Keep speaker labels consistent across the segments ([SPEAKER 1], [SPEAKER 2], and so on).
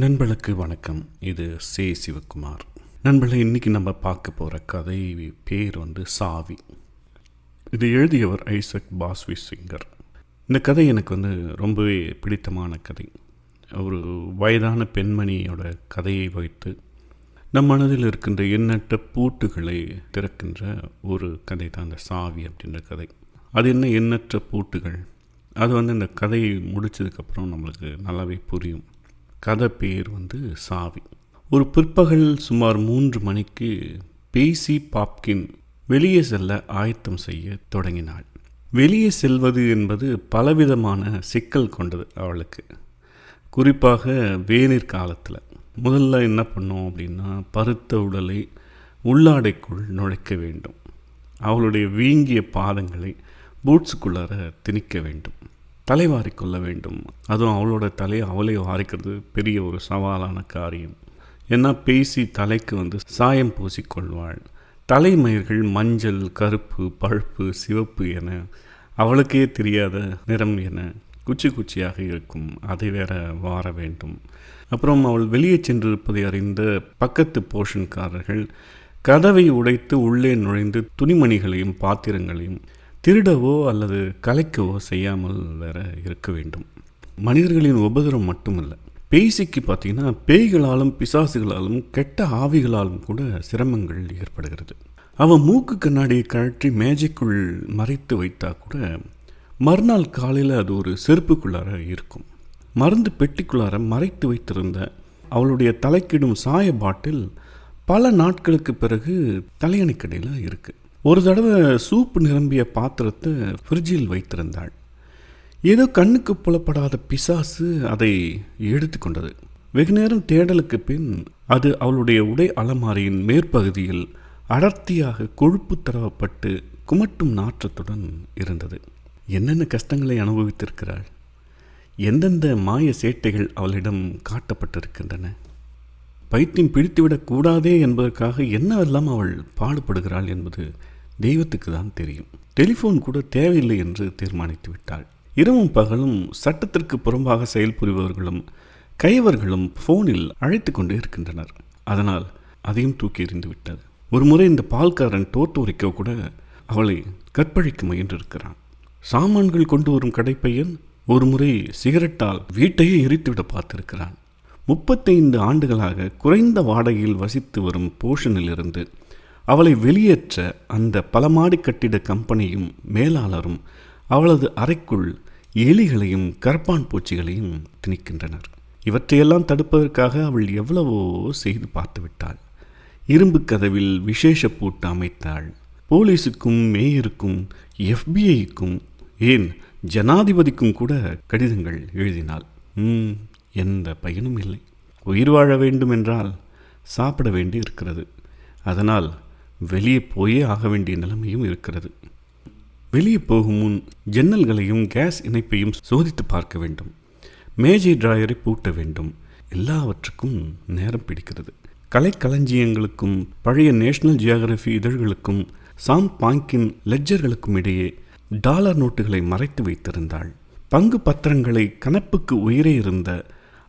[SPEAKER 1] நண்பர்களுக்கு வணக்கம். இது சே சிவகுமார். நண்பர்களே, இன்றைக்கி நம்ம பார்க்க போகிற கதை பேர் சாவி. இது எழுதியவர் ஐசக் பாஸ்விசிங்கர். இந்த கதை எனக்கு ரொம்பவே பிடித்தமான கதை. ஒரு வயதான பெண்மணியோட கதையை வைத்து நம் மனதில் இருக்கின்ற எண்ணற்ற பூட்டுகளை திறக்கின்ற ஒரு கதை தான் அந்த சாவி அப்படின்ற கதை. அது என்ன எண்ணற்ற பூட்டுகள்? அது இந்த கதையை முடித்ததுக்கப்புறம் நம்மளுக்கு நல்லாவே புரியும். கதை பேர் சாவி. ஒரு பிற்பகல் சுமார் 3 மணிக்கு பேசி பாப்கின் வெளியே செல்ல ஆயத்தம் செய்ய தொடங்கினாள். வெளியே செல்வது என்பது பலவிதமான சிக்கல் கொண்டது அவளுக்கு. குறிப்பாக வேநீர் காலத்தில் முதல்ல என்ன பண்ணோம் அப்படின்னா, பருத்த உடலை உள்ளாடைக்குள் நுழைக்க வேண்டும். அவளுடைய வீங்கிய பாதங்களை பூட்ஸுக்குள்ளார திணிக்க வேண்டும். தலைவாரி கொள்ள வேண்டும். அதுவும் அவளோட தலையை அவளே வாரிக்கிறது பெரிய ஒரு சவாலான காரியம். ஏன்னா பேசி தலைக்கு சாயம் பூசிக்கொள்வாள். தலைமயிர்கள் மஞ்சள், கருப்பு, பழுப்பு, சிவப்பு என அவளுக்கே தெரியாத நிறம் என குச்சி குச்சியாக இருக்கும். அதை வேற வார வேண்டும். அப்புறம் அவள் வெளியே சென்றிருப்பதை அறிந்த பக்கத்து போஷன்காரர்கள் கதவை உடைத்து உள்ளே நுழைந்து துணிமணிகளையும் பாத்திரங்களையும் திருடவோ அல்லது கலைக்கவோ செய்யாமல் வேற இருக்க வேண்டும். மனிதர்களின் உபதிரம் மட்டுமல்ல, பேசிக்கு பார்த்தீங்கன்னா பேய்களாலும் பிசாசுகளாலும் கெட்ட ஆவிகளாலும் கூட சிரமங்கள் ஏற்படுகிறது. அவன் மூக்கு கண்ணாடியை கழற்றி மேஜைக்குள் மறைத்து வைத்தா கூட மறுநாள் காலையில் அது ஒரு செருப்புக்குள்ளார இருக்கும். மருந்து பெட்டிக்குள்ளார மறைத்து வைத்திருந்த அவளுடைய தலைக்கிடும் சாய பாட்டில் பல நாட்களுக்கு பிறகு தலையணைக்கடையில் இருக்குது. ஒரு தடவை சூப்பு நிரம்பிய பாத்திரத்தை ஃப்ரிட்ஜில் வைத்திருந்தாள். ஏதோ கண்ணுக்கு புலப்படாத பிசாசு அதை எடுத்து கொண்டது. வெகு நேரம் தேடலுக்கு பின் அது அவளுடைய உடை அலமாரியின் மேற்பகுதியில் அடர்த்தியாக கொழுப்பு தடவப்பட்டு குமட்டும் நாற்றத்துடன் இருந்தது. என்னென்ன கஷ்டங்களை அனுபவித்திருக்கிறாள்! எந்தெந்த மாய சேட்டைகள் அவளிடம் காட்டப்பட்டிருக்கின்றன! பைத்தியம் பிடித்துவிடக் கூடாதே என்பதற்காக என்னவெல்லாம் அவள் பாடுபடுகிறாள் என்பது தெய்வத்துக்கு தான் தெரியும். டெலிஃபோன் கூட தேவையில்லை என்று தீர்மானித்து விட்டாள். இரவும் பகலும் சட்டத்திற்கு புறம்பாக செயல்புரிபவர்களும் கைவர்களும் ஃபோனில் அழைத்து கொண்டே இருக்கின்றனர். அதனால் அதையும் தூக்கி எறிந்து விட்டது. ஒரு முறை இந்த பால்காரன் டோட்டோரிக்கோ கூட அவளை கற்பழிக்க முயன்றிருக்கிறான். சாமான்கள் கொண்டு வரும் கடைப்பையன் ஒரு முறை சிகரெட்டால் வீட்டையே எரித்துவிட பார்த்திருக்கிறான். 35 ஆண்டுகளாக குறைந்த வாடகையில் வசித்து வரும் போஷனிலிருந்து அவளை வெளியேற்ற அந்த பலமாடி கட்டிட கம்பெனியும் மேலாளரும் அவளது அறைக்குள் எலிகளையும் கரப்பான் பூச்சிகளையும் திணிக்கின்றனர். இவற்றையெல்லாம் தடுப்பதற்காக அவள் எவ்வளவோ செய்து பார்த்து விட்டாள். இரும்பு கதவில் விசேஷ பூட்டு அமைத்தாள். போலீஸுக்கும் மேயருக்கும் FBI-க்கும் ஏன் ஜனாதிபதிக்கும் கூட கடிதங்கள் எழுதினாள். எந்த பயனும் இல்லை. உயிர் வாழ வேண்டும் என்றால் சாப்பிட வேண்டி இருக்கிறது. அதனால் வெளியே போயே ஆக வேண்டிய நிலைமையும் இருக்கிறது. வெளியே போகும் முன் ஜன்னல்களையும் கேஸ் இணைப்பையும் சோதித்து பார்க்க வேண்டும். மேஜை டிராயரை பூட்ட வேண்டும். எல்லாவற்றுக்கும் நேரம் பிடிக்கிறது. கலைக்களஞ்சியங்களுக்கும் பழைய நேஷனல் ஜியோகிராஃபி இதழ்களுக்கும் சாம் பாங்கின் லெட்ஜர்களுக்கும் இடையே டாலர் நோட்டுகளை மறைத்து வைத்திருந்தாள். பங்கு பத்திரங்களை கணப்புக்கு உயரே இருந்த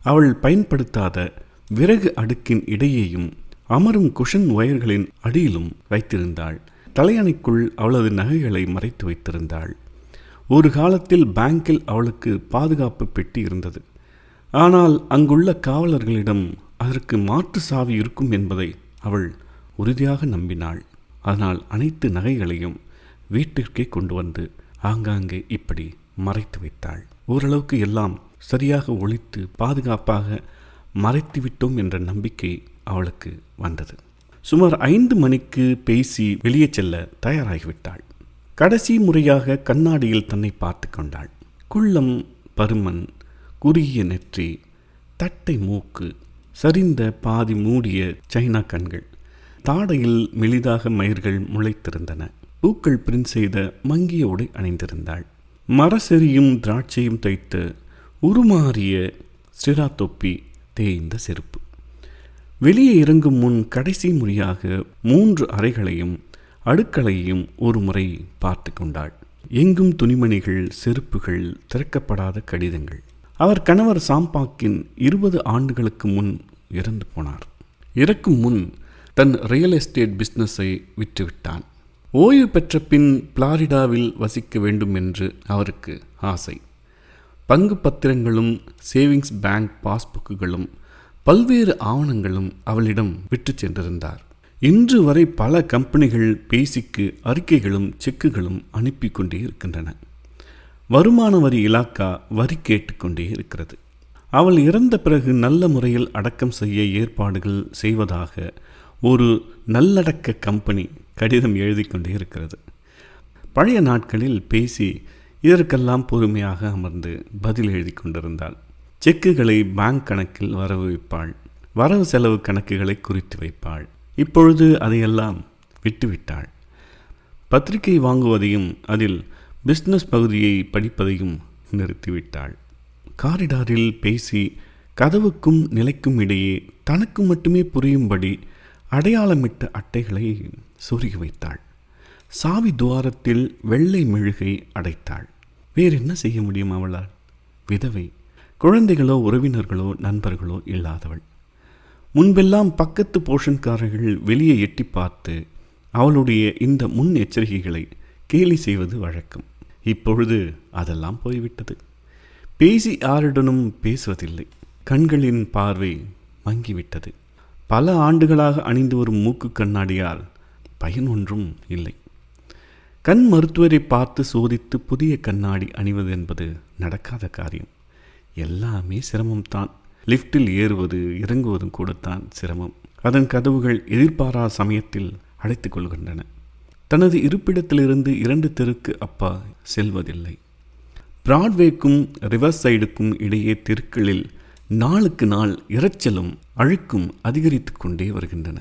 [SPEAKER 1] அவள் பயன்படுத்தாத விறகு அடுக்கின் இடையேயும் அமரும் குஷன் ஒயர்களின் அடியிலும் வைத்திருந்தாள். தலையணைக்குள் அவளது நகைகளை மறைத்து வைத்திருந்தாள். ஒரு காலத்தில் பேங்கில் அவளுக்கு பாதுகாப்பு பெட்டி இருந்தது. ஆனால் அங்குள்ள காவலர்களிடம் அதற்கு மாற்று சாவி இருக்கும் என்பதை அவள் உறுதியாக நம்பினாள். அதனால் அனைத்து நகைகளையும் வீட்டிற்கே கொண்டு வந்து ஆங்காங்கே இப்படி மறைத்து வைத்தாள். ஓரளவுக்கு எல்லாம் சரியாக ஒழித்து பாதுகாப்பாக மறைத்து விட்டோம் என்ற நம்பிக்கை அவளுக்கு வந்தது. சுமார் 5 மணிக்கு பேசி வெளியே செல்ல தயாராகிவிட்டாள். கடைசி முறையாக கண்ணாடியில் தன்னை பார்த்து கொண்டாள். குள்ளம், பருமன், குறுகிய நெற்றி, தட்டை மூக்கு, சரிந்த பாதி மூடிய சைனா கண்கள், தாடையில் மெலிதாக மயிர்கள் முளைத்திருந்தன. பூக்கள் பிரிண்ட் செய்த மங்கிய உடை அணிந்திருந்தாள். மரசெரியும் திராட்சையும் தைத்த உருமாறிய சிரா தொப்பி, தேய்ந்த செருப்பு. வெளியே இறங்கும் முன் கடைசி முறையாக 3 அறைகளையும் அடுக்களையும் ஒரு முறை பார்த்து கொண்டாள். எங்கும் துணிமணிகள், செருப்புகள், திறக்கப்படாத கடிதங்கள். அவர் கணவர் சாம்பாக்கின் 20 ஆண்டுகளுக்கு முன் இறந்து போனார். இறக்கும் முன் தன் ரியல் எஸ்டேட் பிஸ்னஸை விற்றுவிட்டான். ஓய்வு பெற்ற பின் புளாரிடாவில் வசிக்க வேண்டும் என்று அவருக்கு ஆசை. பங்கு பத்திரங்களும் சேவிங்ஸ் பேங்க் பாஸ்புக்குகளும் பல்வேறு ஆவணங்களும் அவளிடம் விட்டு சென்றிருந்தார். இன்று வரை பல கம்பெனிகள் பேசிக்கு அறிக்கைகளும் செக்குகளும் அனுப்பி கொண்டே இருக்கின்றன. வருமான வரி இலாக்கா வரி கேட்டுக்கொண்டே இருக்கிறது. அவள் இறந்த பிறகு நல்ல முறையில் அடக்கம் செய்ய ஏற்பாடுகள் செய்வதாக ஒரு நல்லடக்க கம்பெனி கடிதம் எழுதி கொண்டே இருக்கிறது. பழைய நாட்களில் பேசி இதற்கெல்லாம் பொறுமையாக அமர்ந்து பதில் எழுதி கொண்டிருந்தாள். செக்குகளை பேங்க் கணக்கில் வரவு வைப்பாள். வரவு செலவு கணக்குகளை குறித்து வைப்பாள். இப்பொழுது அதையெல்லாம் விட்டுவிட்டாள். பத்திரிகை வாங்குவதையும் அதில் பிஸ்னஸ் பகுதியை படிப்பதையும் நிறுத்திவிட்டாள். காரிடாரில் பேசி கதவுக்கும் நிலைக்கும் இடையே தனக்கு மட்டுமே புரியும்படி அடையாளமிட்ட அட்டைகளை சொருகி வைத்தாள். சாவி துவாரத்தில் வெள்ளை மெழுகை அடைத்தாள். வேறென்ன செய்ய முடியும் அவளால்? விதவை. குழந்தைகளோ உறவினர்களோ நண்பர்களோ இல்லாதவள். முன்பெல்லாம் பக்கத்து போஷன்காரர்கள் வெளியே எட்டி பார்த்து அவளுடைய இந்த முன் எச்சரிக்கைகளை கேலி செய்வது வழக்கம். இப்பொழுது அதெல்லாம் போய்விட்டது. பேசி யாருடனும் பேசுவதில்லை. கண்களின் பார்வை மங்கிவிட்டது. பல ஆண்டுகளாக அணிந்து வரும் மூக்கு கண்ணாடியால் பயன் ஒன்றும் இல்லை. கண் மருத்துவரை பார்த்து சோதித்து புதிய கண்ணாடி அணிவது என்பது நடக்காத காரியம். எல்லாமே சிரமம்தான். லிஃப்டில் ஏறுவது இறங்குவதும் கூடத்தான் சிரமம். அதன் கதவுகள் எதிர்பாராத சமயத்தில் அடைத்து கொள்கின்றன. தனது இருப்பிடத்திலிருந்து 2 தெருக்கு அப்பா செல்வதில்லை. பிராட்வேக்கும் ரிவர் சைடுக்கும் இடையே தெருக்களில் நாளுக்கு நாள் இரைச்சலும் அழுக்கும் அதிகரித்து கொண்டே வருகின்றன.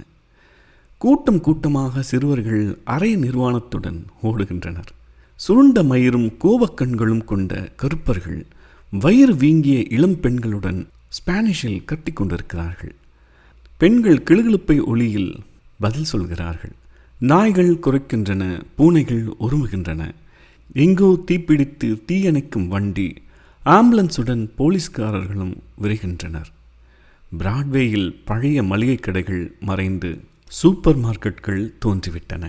[SPEAKER 1] கூட்டம் கூட்டமாக சிறுவர்கள் அரை நிர்வாணத்துடன் ஓடுகின்றனர். சுருண்ட மயிரும் கோபக்கண்களும் கொண்ட கருப்பர்கள் வயிறு வீங்கிய இளம் பெண்களுடன் ஸ்பானிஷில் கட்டி கொண்டிருக்கிறார்கள். பெண்கள் கிளுகிழுப்பை ஒளியில் பதில் சொல்கிறார்கள். நாய்கள் குறைக்கின்றன, பூனைகள் உருமுகின்றன. எங்கோ தீப்பிடித்து தீயணைக்கும் வண்டி, ஆம்புலன்ஸுடன் போலீஸ்காரர்களும் விரைகின்றனர். பிராட்வேயில் பழைய மளிகை கடைகள் மறைந்து சூப்பர் மார்க்கெட்கள் தோன்றிவிட்டன.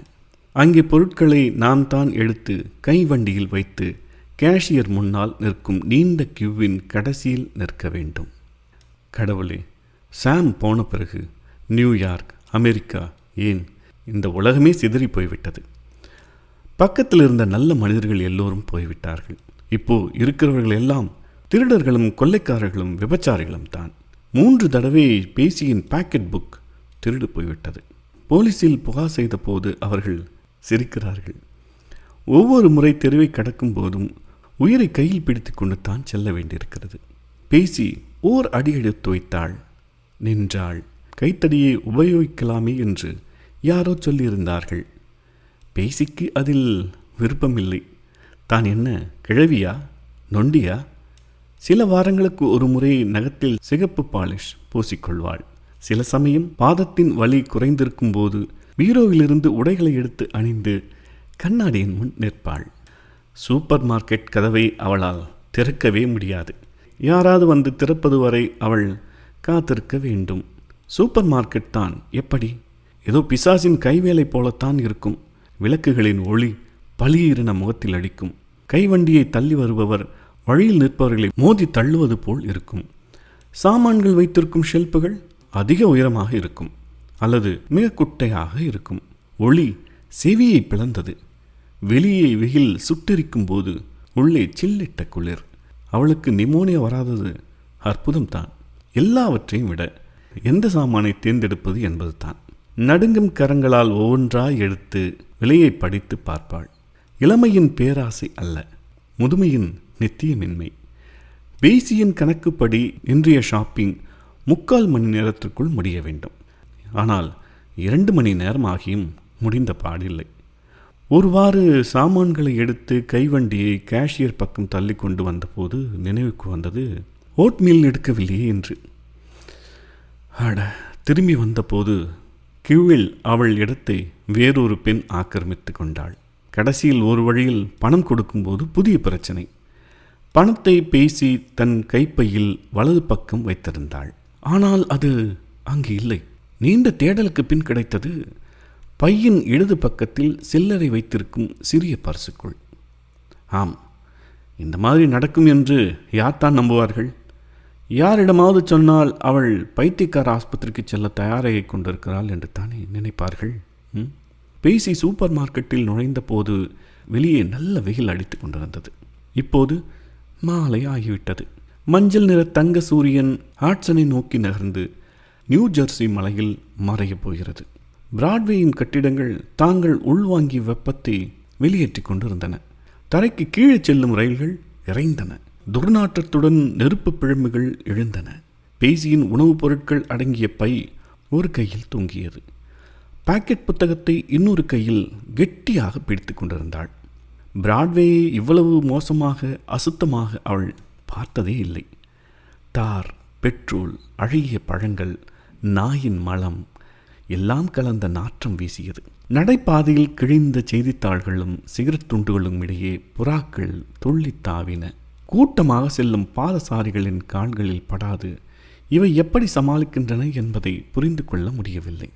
[SPEAKER 1] அங்கே பொருட்களை நாம் தான் எடுத்து கை வண்டியில் வைத்து கேஷியர் முன்னால் நிற்கும் நீண்ட கியூவின் கடைசியில் நிற்க வேண்டும். கடவுளே, சாம் போன பிறகு நியூயார்க், அமெரிக்கா, ஏன் இந்த உலகமே சிதறி போய்விட்டது. பக்கத்தில் இருந்த நல்ல மனிதர்கள் எல்லோரும் போய்விட்டார்கள். இப்போ இருக்கிறவர்கள் எல்லாம் திருடர்களும் கொள்ளைக்காரர்களும் விபச்சாரிகளும் தான். 3 தடவை பேசியின் பாக்கெட் புக் திருடு போய்விட்டது. போலீஸில் புகார் செய்த போது அவர்கள் சிரிக்கிறார்கள். ஒவ்வொரு முறை தெருவை கடக்கும் போதும் உயிரை கையில் பிடித்து கொண்டு தான் செல்ல வேண்டியிருக்கிறது. பேசி ஓர் அடி எடுத்து வைத்தாள். நின்றாள். கைத்தடியை உபயோகிக்கலாமே என்று யாரோ சொல்லியிருந்தார்கள். பேசிக்கு அதில் விருப்பமில்லை. தான் என்ன கிழவியா, நொண்டியா? சில வாரங்களுக்கு ஒரு முறை நகத்தில் சிகப்பு பாலிஷ் பூசிக்கொள்வாள். சில சமயம் பாதத்தின் வலி குறைந்திருக்கும் போது பீரோவிலிருந்து உடைகளை எடுத்து அணிந்து கண்ணாடியின் முன் நிற்பாள். சூப்பர் மார்க்கெட் கதவை அவளால் திறக்கவே முடியாது. யாராவது வந்து திறப்பது வரை அவள் காத்திருக்க வேண்டும். சூப்பர் மார்க்கெட் தான் எப்படி? ஏதோ பிசாசின் கைவேலை போலத்தான் இருக்கும். விளக்குகளின் ஒளி பளியிரென முகத்தில் அடிக்கும். கைவண்டியை தள்ளி வருபவர் வழியில் நிற்பவர்களை மோதி தள்ளுவது போல் இருக்கும். சாமான்கள் வைத்திருக்கும் ஷெல்ஃபுகள் அதிக உயரமாக இருக்கும் அல்லது மிக குட்டையாக இருக்கும். ஒளி செவியை பிளந்தது. வெளியே வெயில் சுட்டெரிக்கும் போது உள்ளே சில்லிட்ட குளிர். அவளுக்கு நிமோனியா வராதது அற்புதம்தான். எல்லாவற்றையும் விட எந்த சாமானை தேர்ந்தெடுப்பது என்பது தான். நடுங்கும் கரங்களால் ஒவ்வொன்றாய் எடுத்து விலையை படித்து பார்ப்பாள். இளமையின் பேராசை அல்ல, முதுமையின் நித்தியமின்மை. பேசியின் கணக்குப்படி இன்றைய ஷாப்பிங் 3/4 மணி நேரத்திற்குள் முடிய வேண்டும். ஆனால் 2 மணி நேரம் ஆகியும் முடிந்த பாடில்லை. ஒருவாறு சாமான்களை எடுத்து கைவண்டியை கேஷியர் பக்கம் தள்ளி கொண்டு வந்தபோது நினைவுக்கு வந்தது, ஓட்மீல் எடுக்கவில்லையே என்று. திரும்பி வந்தபோது கியூவில் அவள் இடத்தை வேறொரு பெண் ஆக்கிரமித்து கொண்டாள். கடைசியில் ஒரு வழியில் பணம் கொடுக்கும்போது புதிய பிரச்சனை. பணத்தை பேசி தன் கைப்பையில் வலது பக்கம் வைத்திருந்தாள். ஆனால் அது அங்கு இல்லை. நீண்ட தேடலுக்கு பின் கிடைத்தது பையின் இடது பக்கத்தில் சில்லறை வைத்திருக்கும் சிறிய பர்சுக்குள். ஆம், இந்த மாதிரி நடக்கும் என்று யார்தான் நம்புவார்கள்? யாரிடமாவது சொன்னால் அவள் பைத்தியக்கார ஆஸ்பத்திரிக்கு செல்ல தயாராகி கொண்டிருக்கிறாள் என்று தானே நினைப்பார்கள். பேசி சூப்பர் மார்க்கெட்டில் நுழைந்த போது வெளியே நல்ல வெயில் அடித்து கொண்டிருந்தது. இப்போது மாலை ஆகிவிட்டது. மஞ்சள் நிற தங்க சூரியன் ஹாட்சனை நோக்கி நகர்ந்து நியூ ஜெர்சி மலையில் மறையப் போகிறது. பிராட்வேயின் கட்டிடங்கள் தாங்கள் உள்வாங்கிய வெப்பத்தை வெளியேற்றி கொண்டிருந்தன. தரைக்கு கீழே செல்லும் ரயில்கள் இறைந்தன. துர்நாற்றத்துடன் நெருப்பு பிழம்புகள் எழுந்தன. பேசியின் உணவுப் பொருட்கள் அடங்கிய பை ஒரு கையில் தொங்கியது. பாக்கெட் புத்தகத்தை இன்னொரு கையில் கெட்டியாக பிடித்து கொண்டிருந்தாள். பிராட்வேயை இவ்வளவு மோசமாக அசுத்தமாக அவள் பார்த்ததே இல்லை. தார், பெட்ரோல், அழுகிய பழங்கள், நாயின் மலம் எல்லாம் கலந்த நாற்றம் வீசியது. நடைபாதையில் கிழிந்த செய்தித்தாள்களும் சிகரெட் துண்டுகளும் இடையே புறாக்கள் துள்ளி தாவின. கூட்டமாக செல்லும் பாதசாரிகளின் கால்களில் படாது இவை எப்படி சமாளிக்கின்றன என்பதை புரிந்து கொள்ள முடியவில்லை.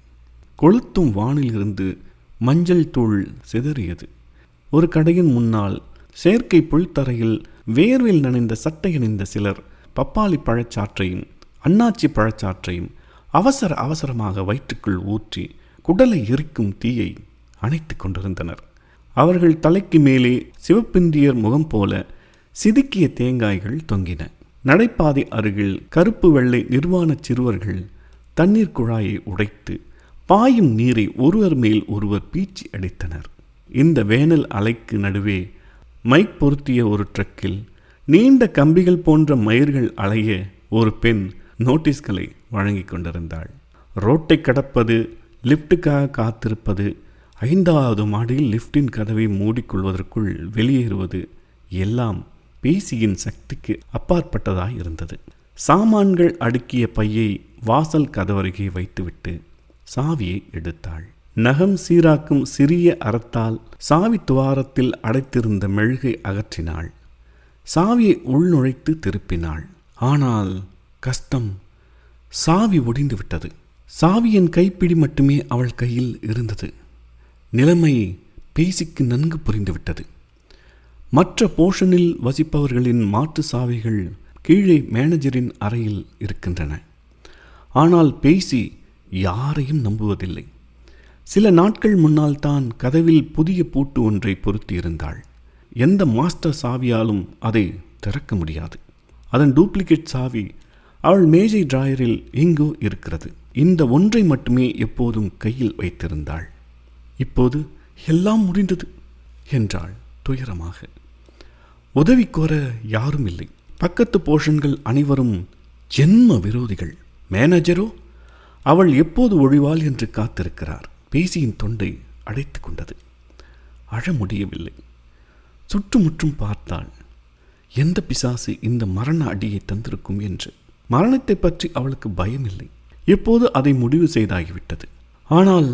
[SPEAKER 1] கொளுத்தும் வானில் இருந்து மஞ்சள் தூள் சிதறியது. ஒரு கடையின் முன்னால் செயற்கை புல்தரையில் வேர்வில் நனைந்த சட்டை அணிந்த சிலர் பப்பாளி பழச்சாற்றையும் அன்னாச்சி பழச்சாற்றையும் அவசரமாக வயிற்றுக்குள் ஊற்றி குடலை எரிக்கும் தீயை அணைத்து கொண்டிருந்தனர். அவர்கள் தலைக்கு மேலே சிவப்பிந்தியர் முகம் போல சிதுக்கிய தேங்காய்கள் தொங்கின. நடைபாதை அருகில் கருப்பு வெள்ளை நிர்வாண சிறுவர்கள் தண்ணீர் குழாயை உடைத்து பாயும் நீரை ஒருவர் மேல் ஒருவர் பீச்சி அடித்தனர். இந்த வேனல் அலைக்கு நடுவே மைக் பொருத்திய ஒரு ட்ரக்கில் நீண்ட கம்பிகள் போன்ற மயிர்கள் அலைய ஒரு பெண் நோட்டீஸ்களை வழங்கி கொண்டிருந்தாள். ரோட்டை கடப்பது, லிப்டுக்காக காத்திருப்பது, 5வது மாடியில் லிப்டின் கதவை மூடிக்கொள்வதற்குள் வெளியேறுவது எல்லாம் பேசியின் சக்திக்கு அப்பாற்பட்டதாய் இருந்தது. சாமான்கள் அடுக்கிய பையை வாசல் கதவருகே வைத்துவிட்டு சாவியை எடுத்தாள். நகம் சீராக்கும் சிறிய அறத்தால் சாவி துவாரத்தில் அடைத்திருந்த மெழுகை அகற்றினாள். சாவியை உள்நுழைத்து திருப்பினாள். ஆனால் கஷ்டம், சாவி ஒடிந்து விட்டது. சாவியின் கைப்பிடி மட்டுமே அவள் கையில் இருந்தது. நிலைமை பேசிக்கு நன்கு புரிந்துவிட்டது. மற்ற போர்ஷனில் வசிப்பவர்களின் மாற்று சாவிகள் கீழே மேனேஜரின் அறையில் இருக்கின்றன. ஆனால் பேசி யாரையும் நம்புவதில்லை. சில நாட்கள் முன்னால் தான் கதவில் புதிய பூட்டு ஒன்றை பொருத்தியிருந்தாள். எந்த மாஸ்டர் சாவியாலும் அதை திறக்க முடியாது. அதன் டூப்ளிகேட் சாவி அவள் மேஜை டிராயரில் எங்கோ இருக்கிறது. இந்த ஒன்றை மட்டுமே எப்போதும் கையில் வைத்திருந்தாள். இப்போது எல்லாம் முடிந்தது என்றாள் துயரமாக. உதவி கோர யாரும் இல்லை. பக்கத்து போர்ஷன்கள் அனைவரும் ஜென்ம விரோதிகள். மேனேஜரோ அவள் எப்போது ஒழிவாள் என்று காத்திருக்கிறார். பேசியின் தொண்டை அடைத்து கொண்டது. அழ முடியவில்லை. சுற்றுமுற்றும் பார்த்தாள். எந்த பிசாசு இந்த மரண அடியை தந்திருக்கும் என்று. மரணத்தை பற்றி அவளுக்கு பயமில்லை. எப்போது அதை முடிவு செய்தாகிவிட்டது. ஆனால்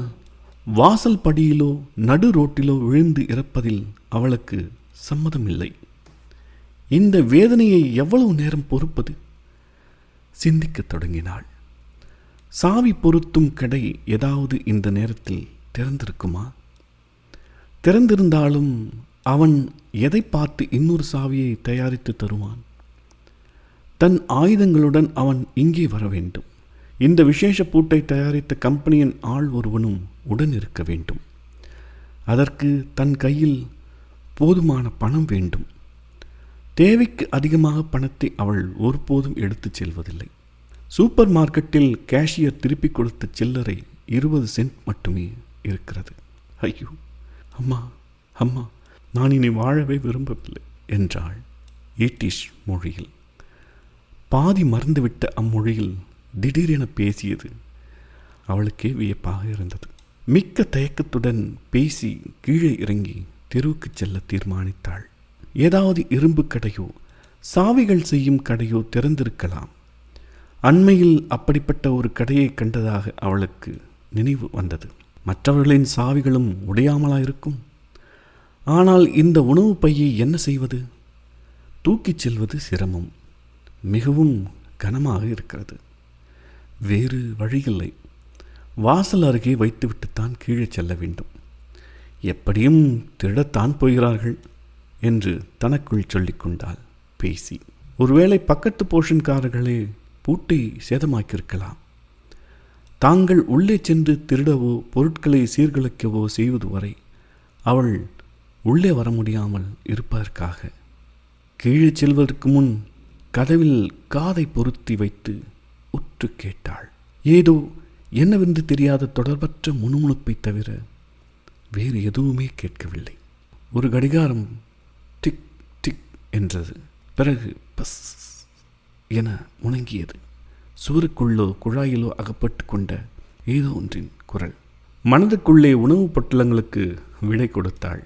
[SPEAKER 1] வாசல் படியிலோ நடு ரோட்டிலோ விழுந்து இறப்பதில் அவளுக்கு சம்மதமில்லை. இந்த வேதனையை எவ்வளவு நேரம் பொறுப்பது? சிந்திக்கத் தொடங்கினாள். சாவி பொருத்தும் கடை ஏதாவது இந்த நேரத்தில் திறந்திருக்குமா? திறந்திருந்தாலும் அவன் எதை பார்த்து இன்னொரு சாவியை தயாரித்து தருவான்? தன் ஆயுதங்களுடன் அவன் இங்கே வர வேண்டும். இந்த விசேஷ பூட்டை தயாரித்த கம்பெனியின் ஆள் ஒருவனும் உடன் இருக்க வேண்டும். அதற்கு தன் கையில் போதுமான பணம் வேண்டும். தேவைக்கு அதிகமாக பணத்தை அவள் ஒருபோதும் எடுத்துச் செல்வதில்லை. சூப்பர் மார்க்கெட்டில் கேஷியர் திருப்பி கொடுத்த சில்லறை 20 சென்ட் மட்டுமே இருக்கிறது. ஐயோ அம்மா, அம்மா, நான் இனி வாழவே விரும்பவில்லை என்றாள் ஈட்டிஷ் மொழியில். பாதி மறந்துவிட்ட அம்மொழியில் திடீரென பேசியது அவளுக்கே வியப்பாக இருந்தது. மிக்க தயக்கத்துடன் பேசி கீழே இறங்கி தெருவுக்கு செல்ல தீர்மானித்தாள். ஏதாவது இரும்பு கடையோ சாவிகள் செய்யும் கடையோ திறந்திருக்கலாம். அண்மையில் அப்படிப்பட்ட ஒரு கடையை கண்டதாக அவளுக்கு நினைவு வந்தது. மற்றவர்களின் சாவிகளும் உடையாமலா இருக்கும். ஆனால் இந்த உணவு பையை என்ன செய்வது? தூக்கிச் செல்வது சிரமம், மிகவும் கனமாக இருக்கிறது. வேறு வழியில்லை. வாசல் அருகே வைத்துவிட்டுத்தான் கீழே செல்ல வேண்டும். எப்படியும் திருடத்தான் போகிறார்கள் என்று தனக்குள் சொல்லிக்கொண்டாள் பேசி. ஒருவேளை பக்கத்து போஷன்காரர்களே பூட்டை சேதமாக்கியிருக்கலாம். தாங்கள் உள்ளே சென்று திருடவோ பொருட்களை சீர்குலைக்கவோ செய்வது வரை அவள் உள்ளே வர முடியாமல் இருப்பதற்காக. கீழே செல்வதற்கு முன் கதவில் காதை பொருத்தி வைத்து உற்று கேட்டாள். ஏதோ என்னவென்று தெரியாத தொடர்பற்ற முணுமுணுப்பை தவிர வேறு எதுவுமே கேட்கவில்லை. ஒரு கடிகாரம் டிக் டிக் என்றது. பிறகு பஸ் என முணங்கியது. சுவருக்குள்ளோ குழாயிலோ அகப்பட்டு கொண்ட ஏதோ ஒன்றின் குரல். மனதுக்குள்ளே உணவுப் பொட்டலங்களுக்கு விடை கொடுத்தாள்.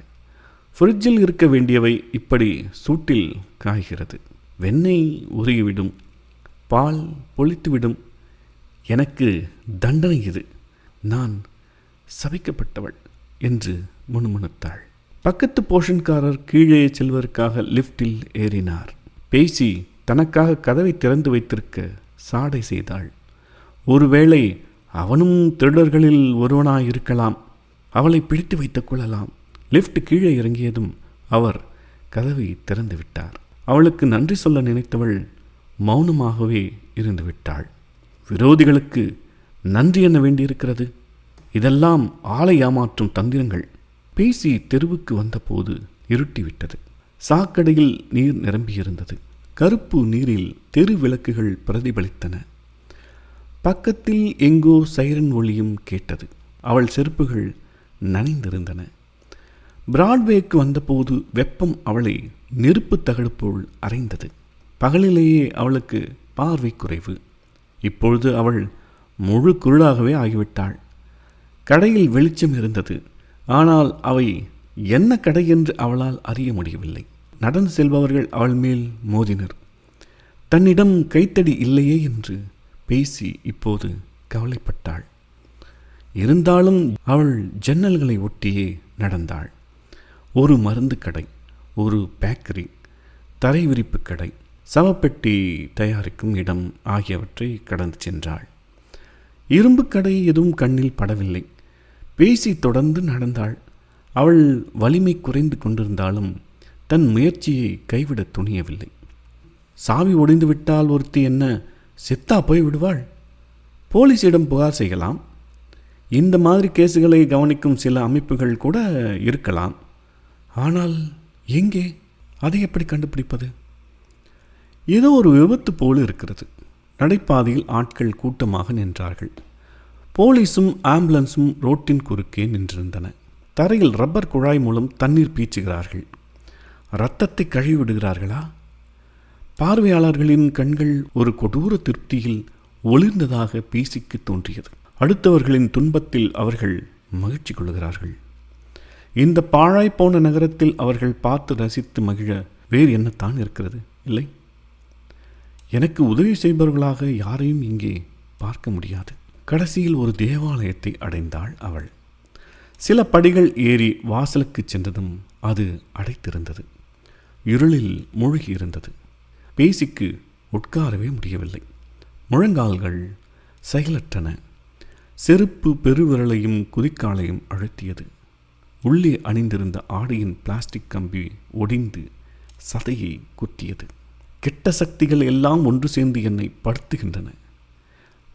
[SPEAKER 1] ஃப்ரிட்ஜில் இருக்க வேண்டியவை இப்படி சூட்டில் காய்கிறது. வெண்ணெய் உருகிவிடும், பால் பொழித்துவிடும். எனக்கு தண்டனை இது. நான் சபிக்கப்பட்டவள் என்று முணுமுணுத்தாள். பக்கத்து போஷன்காரர் கீழே செல்வதற்காக லிஃப்டில் ஏறினார். பேசி தனக்காக கதவை திறந்து வைத்திருக்க சாடை செய்தாள். ஒருவேளை அவனும் திருடர்களில் ஒருவனாயிருக்கலாம். அவளை பிடித்து வைத்துக் கொள்ளலாம். லிஃப்ட் கீழே இறங்கியதும் அவர் கதவை திறந்து விட்டார். அவளுக்கு நன்றி சொல்ல நினைத்தவள் மௌனமாகவே இருந்து விட்டாள். விரோதிகளுக்கு நன்றி என்ன வேண்டியிருக்கிறது? இதெல்லாம் ஆளை ஏமாற்றும் தந்திரங்கள். பேசி தெருவுக்கு வந்தபோது இருட்டிவிட்டது. சாக்கடையில் நீர் நிரம்பியிருந்தது. கருப்பு நீரில் தெரு விளக்குகள் பிரதிபலித்தன. பக்கத்தில் எங்கோ சைரன் ஒளியும் கேட்டது. அவள் செருப்புகள் நனைந்திருந்தன. பிராட்வேக்கு வந்தபோது வெப்பம் அவளை நெருப்பு தகடு போல் அரைந்தது. பகலிலேயே அவளுக்கு பார்வை குறைவு. இப்பொழுது அவள் முழு குருடாகவே ஆகிவிட்டாள். கடையில் வெளிச்சம் இருந்தது. ஆனால் அவை என்ன கடை என்று அவளால் அறிய முடியவில்லை. நடந்து செல்பவர்கள் அவள் மேல் மோதினர். தன்னிடம் கைத்தடி இல்லையே என்று பேசி இப்போது கவலைப்பட்டாள். இருந்தாலும் அவள் ஜன்னல்களை ஒட்டியே நடந்தாள். ஒரு மருந்து கடை, ஒரு பேக்கரி, தரை விரிப்பு கடை, சவப்பெட்டி தயாரிக்கும் இடம் ஆகியவற்றை கடந்து சென்றாள். இரும்பு கடை எதுவும் கண்ணில் படவில்லை. பேசி தொடர்ந்து நடந்தாள். அவள் வலிமை குறைந்து கொண்டிருந்தாலும் தன் முயற்சியை கைவிட துணியவில்லை. சாவி ஒடிந்து விட்டால் ஒருத்தி என்ன செத்தா போய் விடுவாள்? போலீஸிடம் புகார் செய்யலாம். இந்த மாதிரி கேஸுகளை கவனிக்கும் சில அமைப்புகள் கூட இருக்கலாம். ஆனால் எங்கே? அதை எப்படி கண்டுபிடிப்பது? ஏதோ ஒரு விபத்து போல இருக்கிறது. நடைபாதையில் ஆட்கள் கூட்டமாக நின்றார்கள். போலீஸும் ஆம்புலன்ஸும் ரோட்டின் குறுக்கே நின்றிருந்தன. தரையில் ரப்பர் குழாய் மூலம் தண்ணீர் பீச்சுகிறார்கள். இரத்தத்தை கழுவிவிடுகிறார்களா? பார்வையாளர்களின் கண்கள் ஒரு கொடூர திருப்தியில் ஒளிர்ந்ததாக பேசிக்கு தோன்றியது. அடுத்தவர்களின் துன்பத்தில் அவர்கள் மகிழ்ச்சி கொள்கிறார்கள். இந்த பாழாய்ப்போன நகரத்தில் அவர்கள் பார்த்து ரசித்து மகிழ வேறு என்னத்தான் இருக்கிறது, இல்லை? எனக்கு உதவி செய்பவர்களாக யாரையும் இங்கே பார்க்க முடியாது. கடைசியில் ஒரு தேவாலயத்தை அடைந்தாள் அவள். சில படிகள் ஏறி வாசலுக்கு சென்றதும் அது அடைத்திருந்தது. இருளில் மூழ்கி இருந்தது. பேசிக்கு உட்காரவே முடியவில்லை. முழங்கால்கள் செயலற்றன. செருப்பு பெருவிரலையும் குதிக்காலையும் அழுத்தியது. உள்ளே அணிந்திருந்த ஆடையின் பிளாஸ்டிக் கம்பி ஒடிந்து சதையை குத்தியது. கெட்ட சக்திகள் எல்லாம் ஒன்று சேர்ந்து என்னை படுத்துகின்றன.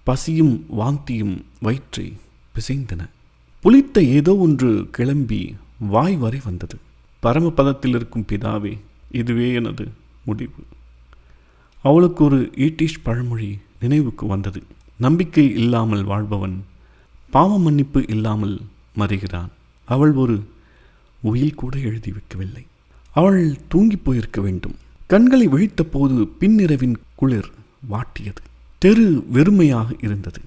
[SPEAKER 1] பசியும் வாந்தியும் வயிற்றை பிசைந்தன. புளித்த ஏதோ ஒன்று கிளம்பி வாய் வரை வந்தது. பரமபதத்தில் இருக்கும் பிதாவே, இதுவே எனது முடிவு. அவளுக்கு ஒரு ஈட்டிஷ் பழமொழி நினைவுக்கு வந்தது. நம்பிக்கை இல்லாமல் வாழ்பவன் பாவ மன்னிப்பு இல்லாமல் மறிகிறான். அவள் ஒரு உயில் கூட எழுதி வைக்கவில்லை. அவள் தூங்கி போயிருக்க வேண்டும். கண்களை விழித்த போது பின்னிரவின் குளிர் வாட்டியது. தெரு வெறுமையாக இருந்தது.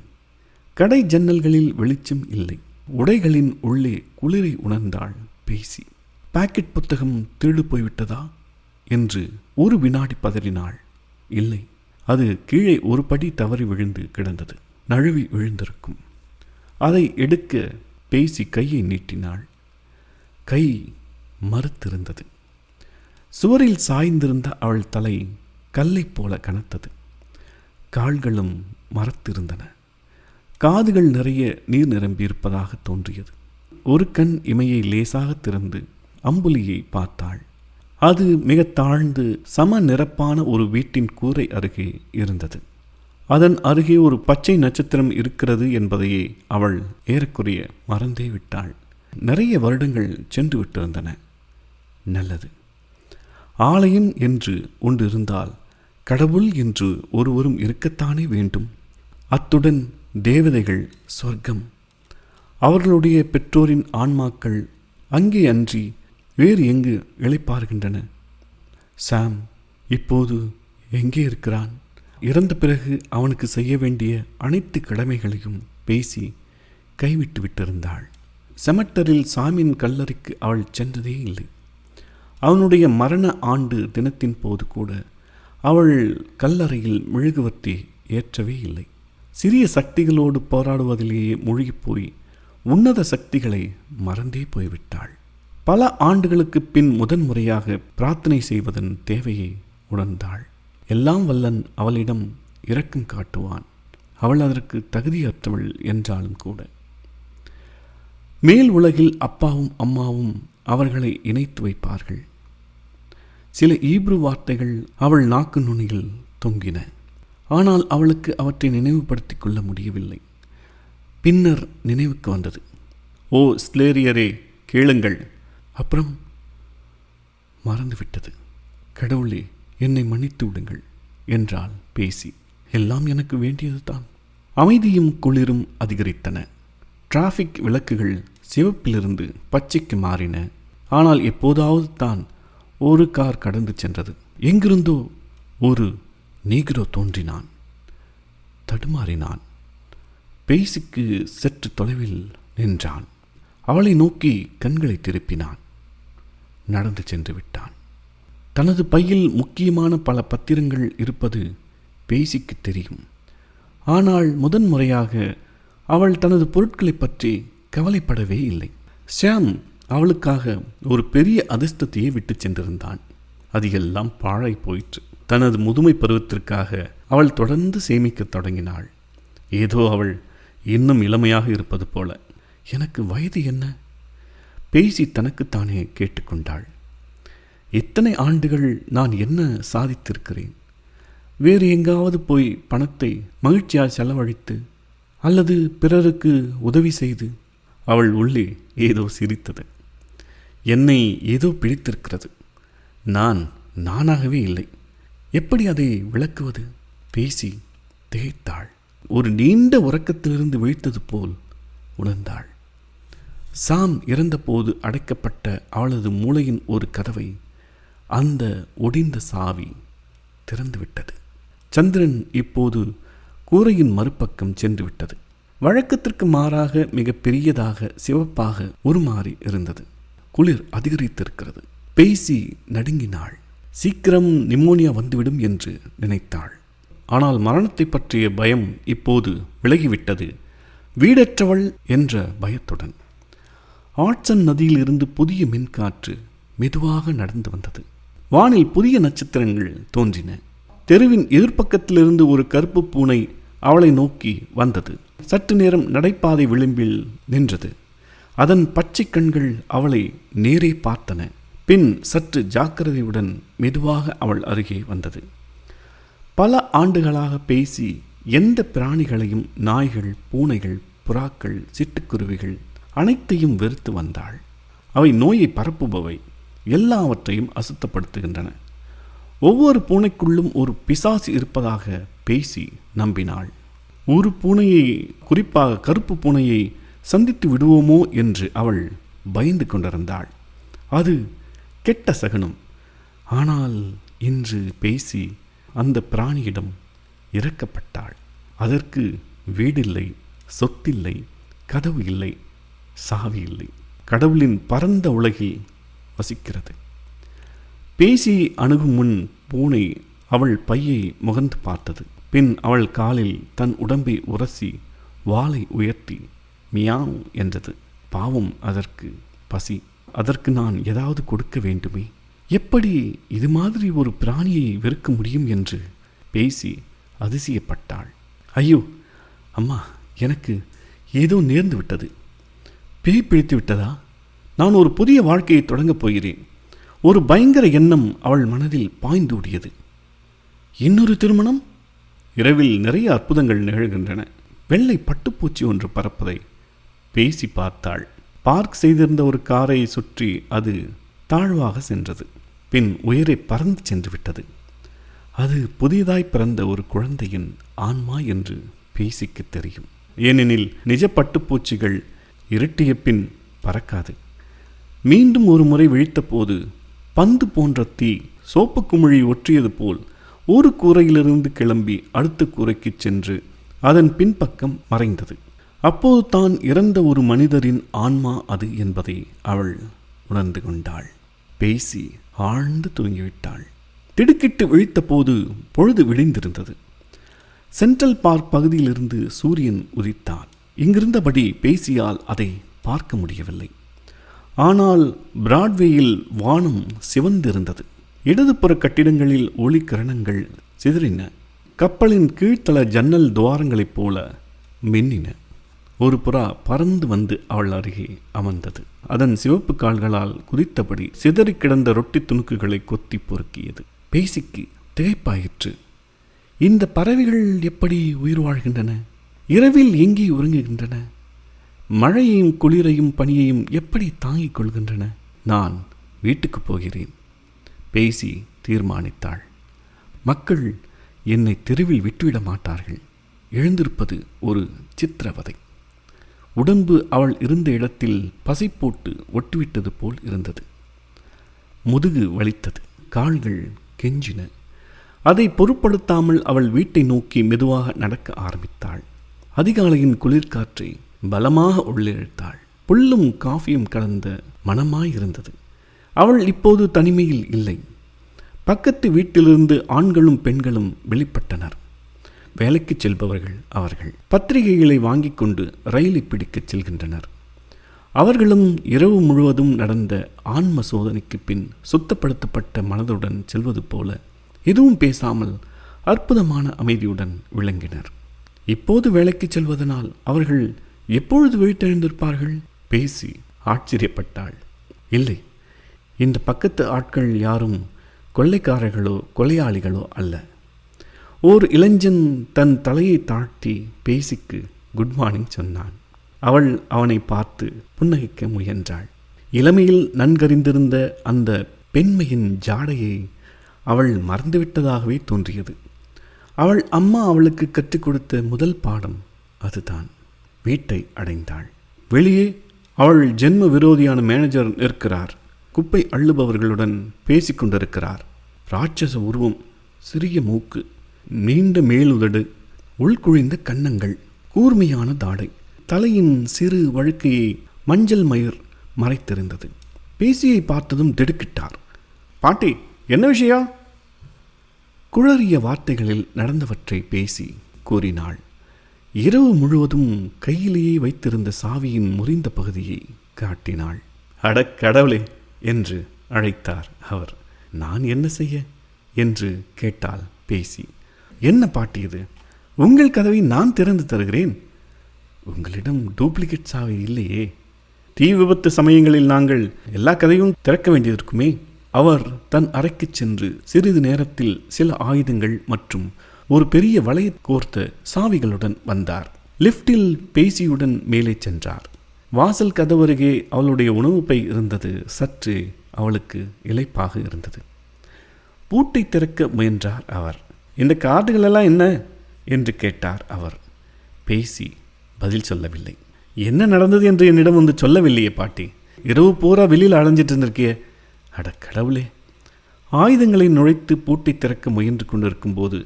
[SPEAKER 1] கடை ஜன்னல்களில் வெளிச்சம் இல்லை. உடைகளின் உள்ளே குளிரை உணர்ந்தாள் பேசி. பாக்கெட் புத்தகம் திருடு போய்விட்டதா என்று ஒரு வினாடி பதறினாள். இல்லை, அது கீழே ஒரு படி தவறி விழுந்து கிடந்தது. நழுவி விழுந்திருக்கும். அதை எடுக்க பேசி கையை நீட்டினாள். கை மறுத்திருந்தது. சுவரில் சாய்ந்திருந்த அவள் தலை கல்லைப் போல கனத்தது. கால்களும் மரத்திருந்தன. காதுகள் நிறைய நீர் நிரம்பியிருப்பதாக தோன்றியது. ஒரு கண் இமையை லேசாக திறந்து அம்புலியை பார்த்தாள். அது மிக தாழ்ந்து சம நிரப்பான ஒரு வீட்டின் கூரை அருகே இருந்தது. அதன் அருகே ஒரு பச்சை நட்சத்திரம் இருக்கிறது என்பதையே அவள் ஏறக்குறைய மறந்தே விட்டாள். நிறைய வருடங்கள் சென்று விட்டிருந்தன. நல்லது. ஆலயம் என்று ஒன்று இருந்தால் கடவுள் என்று ஒருவரும் இருக்கத்தானே வேண்டும். அத்துடன் தேவதைகள், சொர்க்கம், அவர்களுடைய பெற்றோரின் ஆன்மாக்கள் அங்கே அன்றி வேறு எங்கு இளைப்பாறுகின்றன? சாம் இப்போது எங்கே இருக்கிறான்? இறந்த பிறகு அவனுக்கு செய்ய வேண்டிய அனைத்து கடமைகளையும் பேசி கைவிட்டு விட்டிருந்தாள். செமட்டரில் சாமியின் கல்லறைக்கு அவள் சென்றதே இல்லை. அவனுடைய மரண ஆண்டு தினத்தின் போது கூட அவள் கல்லறையில் மெழுகுவர்த்தி ஏற்றவே இல்லை. சிறிய சக்திகளோடு போராடுவதிலேயே மூழ்கிப்போய் உன்னத சக்திகளை மறந்தே போய்விட்டாள். பல ஆண்டுகளுக்கு பின் முதன்முறையாக பிரார்த்தனை செய்வதன் தேவையை உணர்ந்தாள். எல்லாம் வல்லன் அவளிடம் இரக்கம் காட்டுவான். அவள் அதற்கு தகுதியற்றவள் என்றாலும் கூட. மேல் உலகில் அப்பாவும் அம்மாவும் அவர்களை இணைத்து வைப்பார்கள். சில ஈப்ரு வார்த்தைகள் அவள் நாக்கு நுனியில் தொங்கின. ஆனால் அவளுக்கு அவற்றை நினைவுபடுத்திக் கொள்ள முடியவில்லை. பின்னர் நினைவுக்கு வந்தது. ஓ ஸ்லேரியரே, கேளுங்கள். அப்புறம் மறந்துவிட்டது. கடவுளே, என்னை மன்னித்து விடுங்கள் என்றாள் பேசி. எல்லாம் எனக்கு வேண்டியதுதான். அமைதியும் குளிரும் அதிகரித்தன. டிராஃபிக் விளக்குகள் சிவப்பிலிருந்து பச்சைக்கு மாறின. ஆனால் எப்போதாவது தான் ஒரு கார் கடந்து சென்றது. எங்கிருந்தோ ஒரு நீக்ரோ தோன்றினான். தடுமாறினான். பேசிக்கு சற்று தொலைவில் நின்றான். அவளை நோக்கி கண்களை திருப்பினான். நடந்து சென்று விட்டான். தனது பையில் முக்கியமான பல பத்திரங்கள் இருப்பது பேசிக்கு தெரியும். ஆனால் முதன்முறையாக அவள் தனது பொருட்களை பற்றி கவலைப்படவே இல்லை. சாம் அவளுக்காக ஒரு பெரிய அதிர்ஷ்டத்தையே விட்டு சென்றிருந்தான். அது எல்லாம் பாழாய் போயிற்று. தனது முதுமை பருவத்திற்காக அவள் தொடர்ந்து சேமிக்க தொடங்கினாள். ஏதோ அவள் இன்னும் இளமையாக இருப்பது போல. எனக்கு வயது என்ன? பேசி தனக்குத்தானே கேட்டுக்கொண்டாள். இத்தனை ஆண்டுகள் நான் என்ன சாதித்திருக்கிறேன்? வேறு எங்காவது போய் பணத்தை மகிழ்ச்சியாக செலவழித்து அல்லது பிறருக்கு உதவி செய்து? அவள் உள்ளே ஏதோ சிரித்தது. என்னை ஏதோ பிடித்திருக்கிறது. நான் நானாகவே இல்லை. எப்படி அதை விளக்குவது? பேசி திகைத்தாள். ஒரு நீண்ட உறக்கத்திலிருந்து விழித்தது போல் உணர்ந்தாள். சாம் இறந்தபோது அடைக்கப்பட்ட அவளது மூளையின் ஒரு கதவை அந்த ஒடிந்த சாவி திறந்துவிட்டது. சந்திரன் இப்போது கூரையின் மறுபக்கம் சென்று விட்டது. வழக்கத்திற்கு மாறாக மிக பெரியதாக சிவப்பாக உருமாறி இருந்தது. குளிர் அதிகரித்திருக்கிறது. பேசி நடுங்கினாள். சீக்கிரம் நிமோனியா வந்துவிடும் என்று நினைத்தாள். ஆனால் மரணத்தை பற்றிய பயம் இப்போது விலகிவிட்டது. வீடற்றவள் என்ற பயத்துடன். ஆட்சன் நதியில் இருந்து புதிய மின்காற்று மெதுவாக நடந்து வந்தது. வானில் புதிய நட்சத்திரங்கள் தோன்றின. தெருவின் எதிர்ப்பக்கத்திலிருந்து ஒரு கருப்பு பூனை அவளை நோக்கி வந்தது. சற்று நேரம் நடைபாதை விளிம்பில் நின்றது. அதன் பச்சை கண்கள் அவளை நேரே பார்த்தன. பின் சற்று ஜாக்கிரதையுடன் மெதுவாக அவள் அருகே வந்தது. பல ஆண்டுகளாக பேசி எந்த பிராணிகளையும், நாய்கள், பூனைகள், புறாக்கள், சிட்டுக்குருவிகள் அனைத்தையும் வெறுத்து வந்தாள். அவை நோயை பரப்புபவை, எல்லாவற்றையும் அசுத்தப்படுத்துகின்றன. ஒவ்வொரு பூனைக்குள்ளும் ஒரு பிசாசு இருப்பதாக பேசி நம்பினாள். ஒரு பூனையை, குறிப்பாக கருப்பு பூனையை சந்தித்து விடுவோமோ என்று அவள் பயந்து கொண்டிருந்தாள். அது கெட்ட சகுனம். ஆனால் இன்று பேசி அந்த பிராணியிடம் இறக்கப்பட்டாள். அதற்கு வீடில்லை, சொத்தில்லை, கதவு இல்லை, சாவி இல்லை. கடவுளின் பரந்த உலகில் வசிக்கிறது. பேசி அணுகும் முன் பூனை அவள் பையை முகந்து பார்த்தது. பின் அவள் காலில் தன் உடம்பை உரசி வாளை உயர்த்தி மியாவ் என்றது. பாவம், அதற்கு பசி. அதற்கு நான் ஏதாவது கொடுக்க வேண்டுமே. எப்படி இது மாதிரி ஒரு பிராணியை வெறுக்க முடியும் என்று பேசி அதிசயப்பட்டாள். ஐயோ அம்மா, எனக்கு ஏதோ நேர்ந்து விட்டது. பேய் பிடித்து விட்டதா? நான் ஒரு புதிய வாழ்க்கையை தொடங்கப் போகிறேன். ஒரு பயங்கர எண்ணம் அவள் மனதில் பாய்ந்து ஓடியது. இன்னொரு திருமணம்? இரவில் நிறைய அற்புதங்கள் நிகழ்கின்றன. வெள்ளை பட்டுப்பூச்சி ஒன்று பறப்பதை பேசி பார்த்தாள். பார்க் செய்திருந்த ஒரு காரை சுற்றி அது தாழ்வாக சென்றது. பின் உயரை பறந்து சென்று விட்டது. அது புதியதாய் பிறந்த ஒரு குழந்தையின் ஆன்மா என்று பேசிக்கு தெரியும். ஏனெனில் நிஜ பட்டுப்பூச்சிகள் இருட்டிய பின் பறக்காது. மீண்டும் ஒரு முறை விழித்த போது பந்து போன்ற தீ சோப்பு குமிழி ஒற்றியது போல் ஒரு கூரையிலிருந்து கிளம்பி அடுத்த கூரைக்கு சென்று அதன் பின்பக்கம் மறைந்தது. அப்போது தான் இறந்த ஒரு மனிதரின் ஆன்மா அது என்பதை அவள் உணர்ந்து கொண்டாள். பேசி ஆழ்ந்து தூங்கிவிட்டாள். திடுக்கிட்டு விழித்த போது பொழுது விழிந்திருந்தது. சென்ட்ரல் பார்க் பகுதியிலிருந்து சூரியன் உதித்தான். இங்கிருந்தபடி பேசியால் அதை பார்க்க முடியவில்லை. ஆனால் பிராட்வேயில் வானம் சிவந்திருந்தது. இடதுபுற கட்டிடங்களில் ஒளிக்கிரணங்கள் சிதறின. கப்பலின் கீழ்த்தள ஜன்னல் துவாரங்களைப் போல மின்னின. ஒரு புறா பறந்து வந்து அவள் அருகே அமர்ந்தது. அதன் சிவப்பு கால்களால் குதித்தபடி சிதறி கிடந்த ரொட்டி துணுக்குகளை கொத்தி பொறுக்கியது. பேசிக்கு திகைப்பாயிற்று. இந்த பறவைகள் எப்படி உயிர் வாழ்கின்றன? இரவில் எங்கே உறங்குகின்றன? மழையையும் குளிரையும் பனியையும் எப்படி தாங்கிக் கொள்கின்றன? நான் வீட்டுக்கு போகிறேன், பேசி தீர்மானித்தாள். மக்கள் என்னை தெருவில் விட்டுவிட மாட்டார்கள். எழுந்திருப்பது ஒரு சித்திரவதை. உடம்பு அவள் இருந்த இடத்தில் பசை போட்டு ஒட்டுவிட்டது போல் இருந்தது. முதுகு வலித்தது. கால்கள் கெஞ்சின. அதை பொருட்படுத்தாமல் அவள் வீட்டை நோக்கி மெதுவாக நடக்க ஆரம்பித்தாள். அதிகாலையின் குளிர்காற்றை பலமாக உள்ளிழுத்தாள். புல்லும் காஃபியும் கலந்த மனமாயிருந்தது. அவள் இப்போது தனிமையில் இல்லை. பக்கத்து வீட்டிலிருந்து ஆண்களும் பெண்களும் வெளிப்பட்டனர். வேலைக்கு செல்பவர்கள் அவர்கள். பத்திரிகைகளை வாங்கி கொண்டு ரயிலை பிடிக்கச் செல்கின்றனர். அவர்களும் இரவு முழுவதும் நடந்த ஆன்ம சோதனைக்கு பின் சுத்தப்படுத்தப்பட்ட மனதுடன் செல்வது போல எதுவும் பேசாமல் அற்புதமான அமைதியுடன் விளங்கினர். இப்போது வேலைக்கு செல்வதனால் அவர்கள் எப்பொழுது விழித்தெழுந்திருப்பார்கள்? பேசி ஆச்சரியப்பட்டாள். இல்லை, இந்த பக்கத்து ஆட்கள் யாரும் கொள்ளைக்காரர்களோ கொலையாளிகளோ அல்ல. ஓர் இளைஞன் தன் தலையை தாழ்த்தி பேசிக்கு குட் மார்னிங் சொன்னான். அவள் அவனை பார்த்து புன்னகைக்க முயன்றாள். இளமையில் நன்கறிந்திருந்த அந்த பெண்மையின் ஜாடையை அவள் மறந்துவிட்டதாகவே தோன்றியது. அவள் அம்மா அவளுக்கு கற்றுக் கொடுத்த முதல் பாடம் அதுதான். வீட்டை அடைந்தாள். வெளியே அவள் ஜென்ம விரோதியான மேனேஜர் இருக்கிறார். குப்பை அள்ளுபவர்களுடன் பேசிக்கொண்டிருக்கிறார். ராட்சச உருவம், சிறிய மூக்கு, நீண்ட மேலுதடு, உள்குழிந்த கன்னங்கள், கூர்மையான தாடை, தலையின் சிறு வழுக்கையை மஞ்சள் மயிர் மறைத்திருந்தது. பேசியை பார்த்ததும் திடுக்கிட்டார். பாட்டி, என்ன விஷயம்? குழறிய வார்த்தைகளில் நடந்தவற்றை பேசி கூறினாள். இரவு முழுவதும் கையிலேயே வைத்திருந்த சாவியின் முறிந்த பகுதியை காட்டினாள். அடக்கடவுளே என்று அழைத்தார் அவர். நான் என்ன செய்ய என்று கேட்டாள் பேசி. என்ன பாட்டி இது? உங்கள் கதவை நான் திறந்து தருகிறேன். உங்களிடம் டூப்ளிகேட் சாவி இல்லையே. தீ விபத்து சமயங்களில் நாங்கள் எல்லா கதையும் திறக்க வேண்டியிருக்குமே. அவர் தன் அறைக்கு சென்று சிறிது நேரத்தில் சில ஆயுதங்கள் மற்றும் ஒரு பெரிய வளைய கோர்த்த சாவிகளுடன் வந்தார். லிப்டில் பேசியுடன் மேலே சென்றார். வாசல் கதவருகே அவளுடைய உணவு பை இருந்தது. சற்று அவளுக்கு இளைப்பாக இருந்தது. பூட்டை திறக்க முயன்றார் அவர். இந்த கார்டுகளெல்லாம் என்ன என்று கேட்டார் அவர். பேசி பதில் சொல்லவில்லை. என்ன நடந்தது என்று என்னிடம் வந்து சொல்லவில்லையே பாட்டி. இரவு பூரா வெளியில் அலைஞ்சிட்டு இருந்திருக்கிய. அட கடவுளே! ஆயுதங்களை நுழைத்து பூட்டை திறக்க முயன்று கொண்டிருக்கும் போது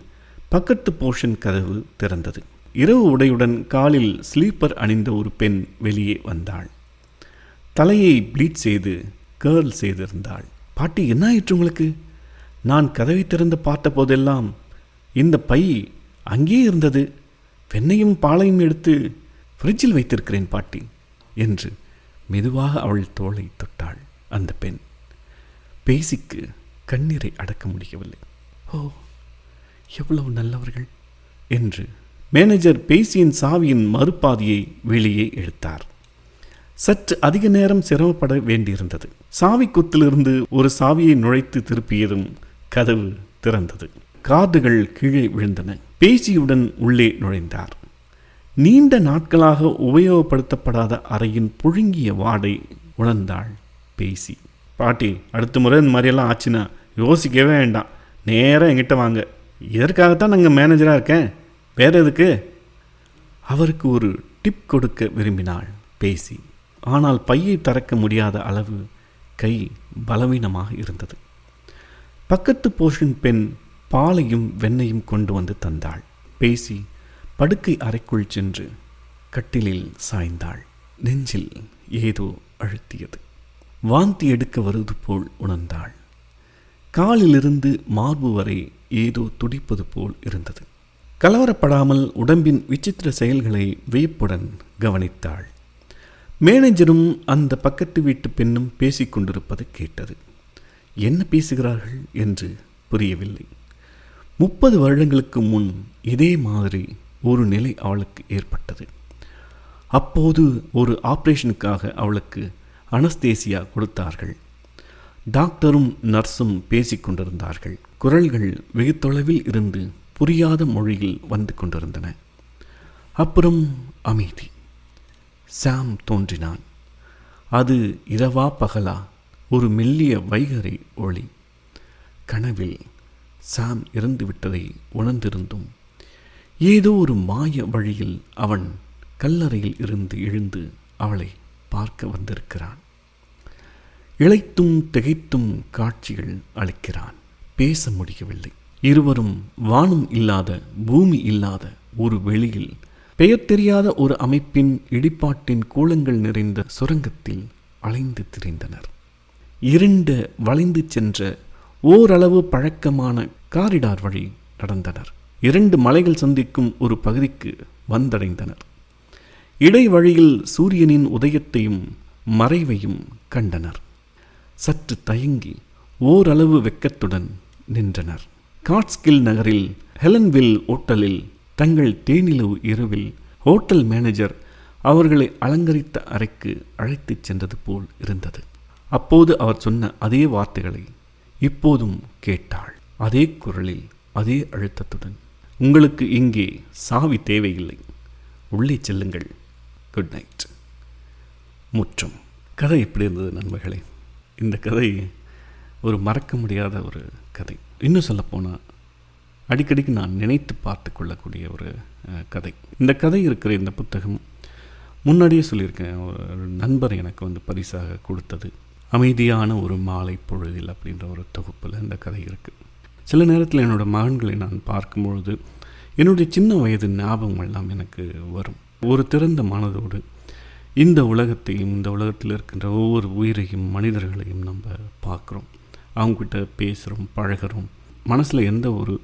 [SPEAKER 1] பக்கத்து போர்ஷன் கதவு திறந்தது. இரவு உடையுடன் காலில் ஸ்லீப்பர் அணிந்த ஒரு பெண் வெளியே வந்தாள். தலையை ப்ளீட் செய்து கேர்ள் செய்திருந்தாள். பாட்டி, என்ன ஆயிற்று உங்களுக்கு? நான் கதவை திறந்து பார்த்த போதெல்லாம் இந்த பை அங்கே இருந்தது. வெண்ணையும் பாலையும் எடுத்து ஃப்ரிட்ஜில் வைத்திருக்கிறேன் பாட்டி என்று மெதுவாக அவள் தோளை தொட்டாள் அந்த பெண். பேசிக்கு கண்ணீரை அடக்க முடியவில்லை. ஓ, எவ்வளவு நல்லவர்கள் என்று மேனேஜர் பேசியின் சாவியின் மறுபாதியை வெளியே இழுத்தார். சற்று அதிக நேரம் சிரமப்பட வேண்டியிருந்தது. சாவி குத்திலிருந்து ஒரு சாவியை நுழைத்து திருப்பியதும் கதவு திறந்தது. கார்டுகள் கீழே விழுந்தன. பேசியுடன் உள்ளே நுழைந்தார். நீண்ட நாட்களாக உபயோகப்படுத்தப்படாத அறையின் புழுங்கிய வாடை உணர்ந்தாள் பேசி. பாட்டி, அடுத்த முறை இந்த மாதிரியெல்லாம் ஆச்சுன்னா யோசிக்கவே வேண்டாம், நேராக என்கிட்ட வாங்க. இதற்காகத்தான் நாங்கள் மேனேஜராக இருக்கேன், வேற எதுக்கு? அவருக்கு ஒரு டிப் கொடுக்க விரும்பினாள் பேசி. ஆனால் பையை திறக்க முடியாத அளவு கை பலவீனமாக இருந்தது. பக்கத்து போஷன் பெண் பாலையும் வெண்ணையும் கொண்டு வந்து தந்தாள். பேசி படுக்கை அறைக்குள் சென்று கட்டிலில் சாய்ந்தாள். நெஞ்சில் ஏதோ அழுத்தியது. வாந்தி எடுக்க வருவது போல் உணர்ந்தாள். காலிலிருந்து மார்பு வரை ஏதோ துடிப்பது போல் இருந்தது. கலவரப்படாமல் உடம்பின் விசித்திர செயல்களை வியப்புடன் கவனித்தாள். மேனேஜரும் அந்த பக்கத்து வீட்டு பெண்ணும் பேசிக்கொண்டிருப்பது கேட்டது. என்ன பேசுகிறார்கள் என்று புரியவில்லை. 30 வருடங்களுக்கு முன் இதே மாதிரி ஒரு நிலை அவளுக்கு ஏற்பட்டது. அப்போது ஒரு ஆப்ரேஷனுக்காக அவளுக்கு அனஸ்தேசியா கொடுத்தார்கள். டாக்டரும் நர்ஸும் பேசிக்கொண்டிருந்தார்கள். குரல்கள் வெகு தொலைவில் இருந்து புரியாத மொழியில் வந்து கொண்டிருந்தன. அப்புறம் அமைதி. சாம் தோன்றினான். அது இரவா பகலா? ஒரு மெல்லிய வைகறை ஒளி. கனவில் சாம் இறந்துவிட்டதை உணர்ந்திருந்தும் ஏதோ ஒரு மாய வழியில் அவன் கல்லறையில் இருந்து எழுந்து அவளை பார்க்க வந்திருக்கிறான். இளைத்தும் திகைத்தும் காட்சிகள் அளிக்கிறான். பேச முடியவில்லை. இருவரும் வானம் இல்லாத பூமி இல்லாத ஒரு வெளியில் பெயர் தெரியாத ஒரு அமைப்பின் இடிபாட்டின் கூலங்கள் நிறைந்த சுரங்கத்தில் அலைந்து திரிந்தனர். இருண்ட வளைந்து சென்ற ஓரளவு பழக்கமான காரிடார் வழி நடந்தனர். 2 மலைகள் சந்திக்கும் ஒரு பகுதிக்கு வந்தடைந்தனர். இடைவழியில் சூரியனின் உதயத்தையும் மறைவையும் கண்டனர். சற்று தயங்கி ஓரளவு வெக்கத்துடன் நின்றனர். காட்ஸ்கில் நகரில் ஹெலன்வில் ஓட்டலில் தங்கள் தேனிலவு இரவில் ஹோட்டல் மேனேஜர் அவர்களை அலங்கரித்த அறைக்கு அழைத்துச் சென்றது போல் இருந்தது. அப்போது அவர் சொன்ன அதே வார்த்தைகளை இப்போதும் கேட்டாள். அதே குரலில், அதே அழுத்தத்துடன். உங்களுக்கு இங்கே சாவி தேவையில்லை, உள்ளே செல்லுங்கள், குட் நைட். முற்றம். கதை எப்படி இருந்தது நண்பர்களே? இந்த கதை ஒரு மறக்க முடியாத ஒரு கதை. இன்னும் சொல்லப்போனால் அடிக்கடிக்கு நான் நினைத்து பார்த்து கொள்ளக்கூடிய ஒரு கதை. இந்த கதை இருக்கிற இந்த புத்தகம் முன்னாடியே சொல்லியிருக்கேன், ஒரு நண்பர் எனக்கு வந்து பரிசாக கொடுத்தது. அமைதியான ஒரு மாலை பொழுதில் அப்படின்ற ஒரு தொகுப்பில் இந்த கதை இருக்குது. சில நேரத்தில் என்னோடய மகன்களை நான் பார்க்கும்பொழுது என்னுடைய சின்ன வயது ஞாபகம் எல்லாம் எனக்கு வரும். ஒரு திறந்த மனதோடு இந்த உலகத்தையும் இந்த உலகத்தில் இருக்கின்ற ஒவ்வொரு உயிரையும் மனிதர்களையும் நம்ம பார்க்குறோம், அவங்ககிட்ட பேசுகிறோம், பழகிறோம். மனசில் எந்த ஒரு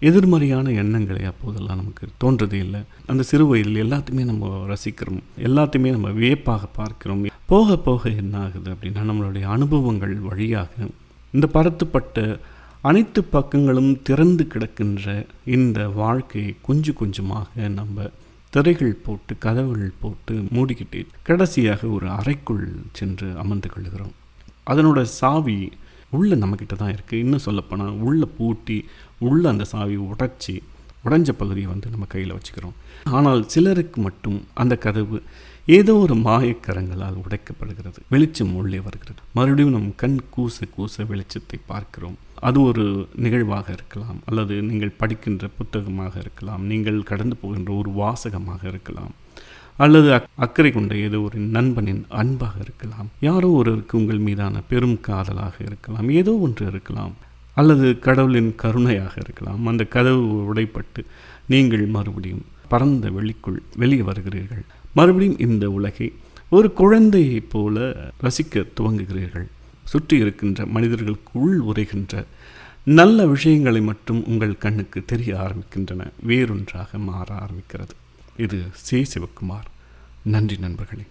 [SPEAKER 1] எதிர்மறையான எண்ணங்களை அப்போதெல்லாம் நமக்கு தோன்றதே இல்லை. அந்த சிறு வயதில் எல்லாத்தையுமே நம்ம ரசிக்கிறோம், எல்லாத்தையுமே நம்ம வியப்பாக பார்க்கிறோம். போக போக என்ன ஆகுது அப்படின்னா, நம்மளுடைய அனுபவங்கள் வழியாக இந்த பரத்துப்பட்ட அனைத்து பக்கங்களும் திறந்து கிடக்கின்ற இந்த வாழ்க்கையை கொஞ்சம் கொஞ்சமாக நம்ம திரைகள் போட்டு கதவுகள் போட்டு மூடிக்கிட்டே கடைசியாக ஒரு அறைக்குள் சென்று அமர்ந்து கொள்கிறோம். அதனோட சாவி உள்ளே நம்மக்கிட்ட தான் இருக்குது. இன்னும் சொல்லப்போனால் உள்ளே பூட்டி உள்ளே அந்த சாவி உடைஞ்ச பகுதியை வந்து நம்ம கையில் வச்சுக்கிறோம். ஆனால் சிலருக்கு மட்டும் அந்த கதவு ஏதோ ஒரு மாயக்கரங்களால் உடைக்கப்படுகிறது. வெளிச்சம் உள்ளே வருகிறது. மறுபடியும் நம் கண் கூச கூச வெளிச்சத்தை பார்க்கிறோம். அது ஒரு நிகழ்வாக இருக்கலாம், அல்லது நீங்கள் படிக்கின்ற புத்தகமாக இருக்கலாம், நீங்கள் கடந்து போகின்ற ஒரு வாசகமாக இருக்கலாம், அல்லது அக்கறை கொண்ட ஏதோ ஒரு நண்பனின் அன்பாக இருக்கலாம், யாரோ ஒருவருக்கு உங்கள் மீதான பெரும் காதலாக இருக்கலாம், ஏதோ ஒன்று இருக்கலாம், அல்லது கடவுளின் கருணையாக இருக்கலாம். அந்த கதவு உடைப்பட்டு நீங்கள் மறுபடியும் பரந்த வெளிக்குள் வெளியே வருகிறீர்கள். மறுபடியும் இந்த உலகை ஒரு குழந்தையைப் போல ரசிக்க துவங்குகிறீர்கள். சுற்றி இருக்கின்ற மனிதர்களுக்கு உள் உரைகின்ற நல்ல விஷயங்களை மட்டும் உங்கள் கண்ணுக்கு தெரிய ஆரம்பிக்கின்றன, வேறொன்றாக மாற ஆரம்பிக்கிறது. இது சி. சிவகுமார். நன்றி நண்பர்களே.